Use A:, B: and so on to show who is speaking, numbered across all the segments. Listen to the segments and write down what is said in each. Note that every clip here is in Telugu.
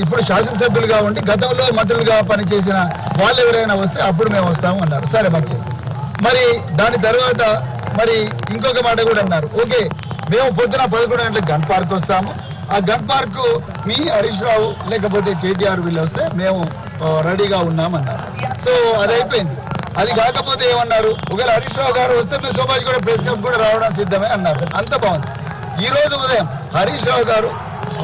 A: ఇప్పుడు శాసనసభ్యులుగా ఉండి గతంలో మంత్రులుగా పనిచేసిన వాళ్ళు ఎవరైనా వస్తే అప్పుడు మేము వస్తాము అన్నారు. సరే మంచిది. మరి దాని తర్వాత మరి ఇంకొక మాట కూడా అన్నారు. ఓకే, మేము పొద్దున 11 గంటలకు గన్ పార్క్ వస్తాము. ఆ గన్ పార్క్ మీ హరీష్ రావు లేకపోతే కేటీఆర్ వీళ్ళు వస్తే మేము రెడీగా ఉన్నామన్నారు. సో అది అయిపోయింది. అది కాకపోతే ఏమన్నారు, ఒకవేళ హరీష్ రావు గారు వస్తే మేము సోమాజ్ కూడా ప్రెస్ క్లబ్ కూడా రావడం సిద్ధమే అన్నారు. అంత బాగుంది. ఈ రోజు ఉదయం హరీష్ రావు గారు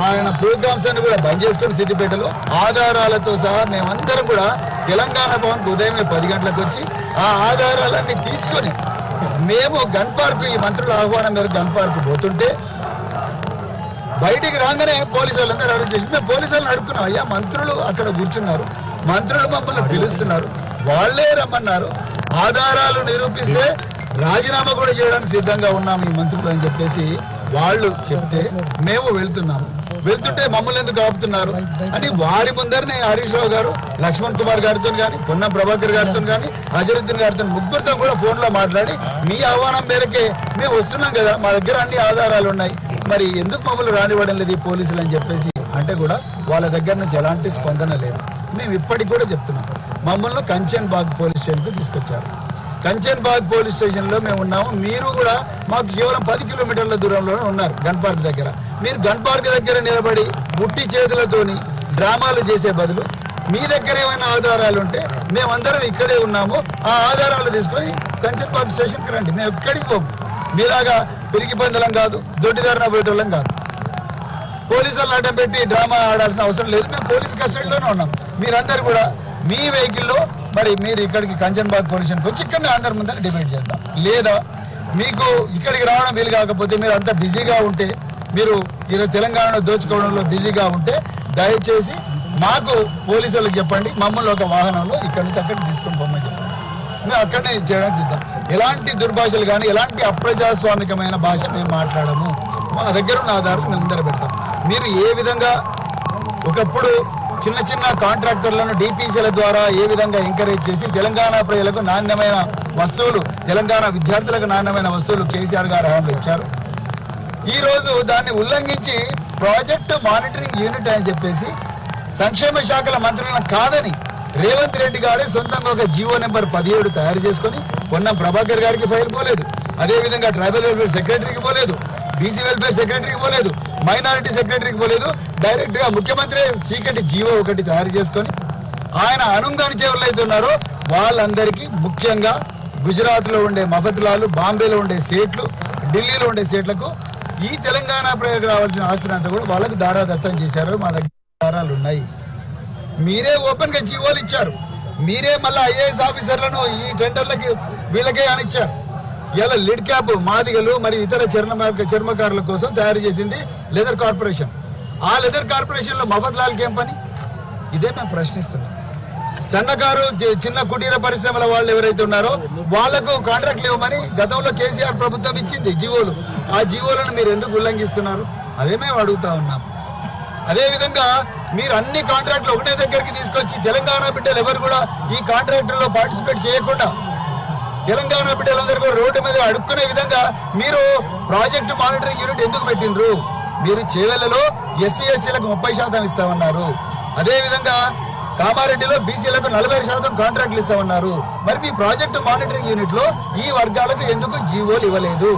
A: ఆయన ప్రోగ్రామ్స్ అన్ని కూడా బంద్ చేసుకుని సిద్దిపేటలో ఆధారాలతో సహా మేమందరం కూడా తెలంగాణ భవన్కి ఉదయమే 10 గంటలకు వచ్చి ఆ ఆధారాలన్నీ తీసుకొని మేము గన్ పార్క్ ఈ మంత్రుల ఆహ్వానం మేరకు గన్ పార్క్ పోతుంటే బయటికి రాగానే పోలీసు వాళ్ళందరూ అరెస్ట్ చేసి మేము పోలీసు వాళ్ళని అడుగుతున్నాం. అయ్యా మంత్రులు అక్కడ కూర్చున్నారు, మంత్రులు మమ్మల్ని పిలుస్తున్నారు, వాళ్లే రమ్మన్నారు, ఆధారాలు నిరూపిస్తే రాజీనామా కూడా చేయడానికి సిద్ధంగా ఉన్నాం ఈ మంత్రులు అని చెప్పేసి వాళ్ళు చెప్తే మేము వెళ్తుంటే మమ్మల్ని ఎందుకు ఆపుతున్నారు అని వారి ముందరనే హరీష్ రావు గారు లక్ష్మణ్ కుమార్ గారితో కానీ పొన్నం ప్రభాకర్ గారితో కానీ అజరుద్దీన్ గారితో ముగ్గురితో కూడా ఫోన్లో మాట్లాడి మీ ఆహ్వానం మేరకే మేము వస్తున్నాం కదా, మా దగ్గర అన్ని ఆధారాలు ఉన్నాయి, మరి ఎందుకు మమ్మల్ని రానివ్వడం లేదు ఈ పోలీసులు అని చెప్పేసి అంటే కూడా వాళ్ళ దగ్గర నుంచి ఎలాంటి స్పందన లేదు. మేము ఇప్పటికి కూడా చెప్తున్నాం. మమ్మల్ని కంచన్ బాగ్ పోలీస్ స్టేషన్కి తీసుకొచ్చారు. కంచన్ బాగ్ పోలీస్ స్టేషన్లో మేము ఉన్నాము. మీరు కూడా మాకు కేవలం 10 కిలోమీటర్ల దూరంలోనే ఉన్నారు గన్ పార్క్ దగ్గర. మీరు గన్ పార్క్ దగ్గర నిలబడి ముట్టి చేతులతోని డ్రామాలు చేసే బదులు మీ దగ్గర ఏమైనా ఆధారాలు ఉంటే మేమందరం ఇక్కడే ఉన్నాము, ఆ ఆధారాలు తీసుకొని కంచన్ బాగ్ స్టేషన్కి రండి. మేము ఎక్కడికి పోము. మీలాగా పిరికి పందలం కాదు, దొడ్డిదారిన పోయేటోళ్ళం కాదు. పోలీసులను అడ్డం పెట్టి డ్రామా ఆడాల్సిన అవసరం లేదు. మేము పోలీస్ కస్టడీలోనే ఉన్నాం. మీరందరూ కూడా మీ వెహికల్లో మరి మీరు ఇక్కడికి కంచన్ బాగ్ పోలీస్ స్టేషన్కి వచ్చి ఇక్కడ అందరి ముందర డిబేట్ చేద్దాం. లేదా మీకు ఇక్కడికి రావడం వీలు కాకపోతే మీరు అంత బిజీగా ఉంటే, మీరు ఈరోజు తెలంగాణలో దోచుకోవడంలో బిజీగా ఉంటే దయచేసి మాకు పోలీసు వాళ్ళకి చెప్పండి, మమ్మల్ని ఒక వాహనంలో ఇక్కడి నుంచి అక్కడికి తీసుకొని పోమని చెప్పండి. మేము అక్కడనే చేయడానికి సిద్ధం. ఎలాంటి దుర్భాషలు కానీ ఎలాంటి అప్రజాస్వామికమైన భాష మేము మాట్లాడము. మా దగ్గర ఉన్న ఆధారాలు మేము ముందర పెడతాం. మీరు ఏ విధంగా ఒకప్పుడు చిన్న చిన్న కాంట్రాక్టర్లను డిపిసిల ద్వారా ఏ విధంగా ఎంకరేజ్ చేసి తెలంగాణ ప్రజలకు నాణ్యమైన వస్తువులు, తెలంగాణ విద్యార్థులకు నాణ్యమైన వస్తువులు కేసీఆర్ గారు హామీ ఇచ్చారు. ఈ రోజు దాన్ని ఉల్లంఘించి ప్రాజెక్టు మానిటరింగ్ యూనిట్ అని చెప్పేసి సంక్షేమ శాఖల మంత్రులను కాదని రేవంత్ రెడ్డి గారే సొంతంగా ఒక జీవో నెంబర్ 17 తయారు చేసుకుని పొన్నం ప్రభాకర్ గారికి ఫైల్ పోలేదు, అదేవిధంగా ట్రైబల్ వెల్ఫేర్ సెక్రటరీకి పోలేదు, బీసీ వెల్ఫేర్ సెక్రటరీకి పోలేదు, మైనారిటీ సెక్రటరీకి పోలేదు. డైరెక్ట్ గా ముఖ్యమంత్రి చీకటి జీవో ఒకటి తయారు చేసుకొని ఆయన అనుంగాని చెవులు అయితే ఉన్నారో వాళ్ళందరికీ, ముఖ్యంగా గుజరాత్ లో ఉండే మఫత్లాలు, బాంబేలో ఉండే సేట్లు, ఢిల్లీలో ఉండే సేట్లకు ఈ తెలంగాణ ప్రజలకు రావాల్సిన ఆస్తిని అంతా కూడా వాళ్ళకు దారాదత్తం చేశారు. మా దగ్గర ఆధారాలు ఉన్నాయి. మీరే ఓపెన్ గా జీవోలు ఇచ్చారు. మీరే మళ్ళీ ఐఏఎస్ ఆఫీసర్లను ఈ టెండర్లకి వీళ్ళకే అనిచ్చారు. ఇలా లిడ్ క్యాప్ మాదిగలు మరి ఇతర చర్మకారుల కోసం తయారు చేసింది లెదర్ కార్పొరేషన్. ఆ లెదర్ కార్పొరేషన్ లో మఫత్లాల్కి ఏం పని? ఇదే మేము ప్రశ్నిస్తున్నాం. సన్నకారు చిన్న కుటీర పరిశ్రమల వాళ్ళు ఎవరైతే ఉన్నారో వాళ్లకు కాంట్రాక్ట్లు ఇవ్వమని గతంలో కేసీఆర్ ప్రభుత్వం ఇచ్చింది జీవోలు. ఆ జీవోలను మీరు ఎందుకు ఉల్లంఘిస్తున్నారు? అవే మేము అడుగుతా ఉన్నాం. అదేవిధంగా మీరు అన్ని కాంట్రాక్టులు ఒకటే దగ్గరికి తీసుకొచ్చి తెలంగాణ బిడ్డలు ఎవరు కూడా ఈ కాంట్రాక్టుల్లో పార్టిసిపేట్ చేయకుండా తెలంగాణ బిడ్డలందరూ కూడా రోడ్డు మీద అడుక్కునే విధంగా మీరు ప్రాజెక్టు మానిటరింగ్ యూనిట్ ఎందుకు పెట్టిండ్రు? మీరు చేవెళ్లలో ఎస్సీ ఎస్టీలకు 30% ఇస్తామన్నారు. అదేవిధంగా కామారెడ్డిలో బీసీలకు 40% కాంట్రాక్టులు ఇస్తామన్నారు. మరి మీ ప్రాజెక్టు మానిటరింగ్ యూనిట్ లో ఈ వర్గాలకు ఎందుకు జీవోలు ఇవ్వలేదు?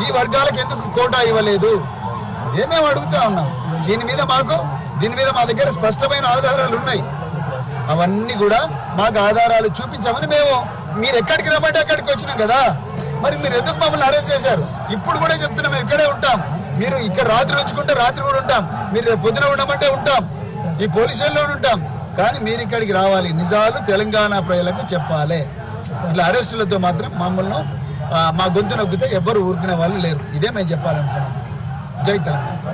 A: ఈ వర్గాలకు ఎందుకు కోటా ఇవ్వలేదు? ఏమేమి అడుగుతా ఉన్నాం. దీని మీద మా దగ్గర స్పష్టమైన ఆధారాలు ఉన్నాయి. అవన్నీ కూడా మాకు ఆధారాలు చూపించామని మీరు ఎక్కడికి రమ్మంటే అక్కడికి వచ్చినాం కదా. మరి మీరు ఎందుకు మమ్మల్ని అరెస్ట్ చేశారు? ఇప్పుడు కూడా చెప్తున్నాం, మేము ఇక్కడే ఉంటాం. మీరు ఇక్కడ రాత్రి ఉంచుకుంటే రాత్రి కూడా ఉంటాం. మీరు పొద్దున ఉండమంటే ఉంటాం, ఈ పోలీస్ స్టేషన్లో ఉంటాం. కానీ మీరు ఇక్కడికి రావాలి, నిజాలు తెలంగాణ ప్రజలకు చెప్పాలి. ఇట్లా అరెస్టులతో మాత్రం మమ్మల్ని మా గొంతు నొక్కితే ఎవ్వరు ఊరుకునే వాళ్ళు లేరు. ఇదే మేము చెప్పాలనుకున్నాం. జై తెలంగాణ.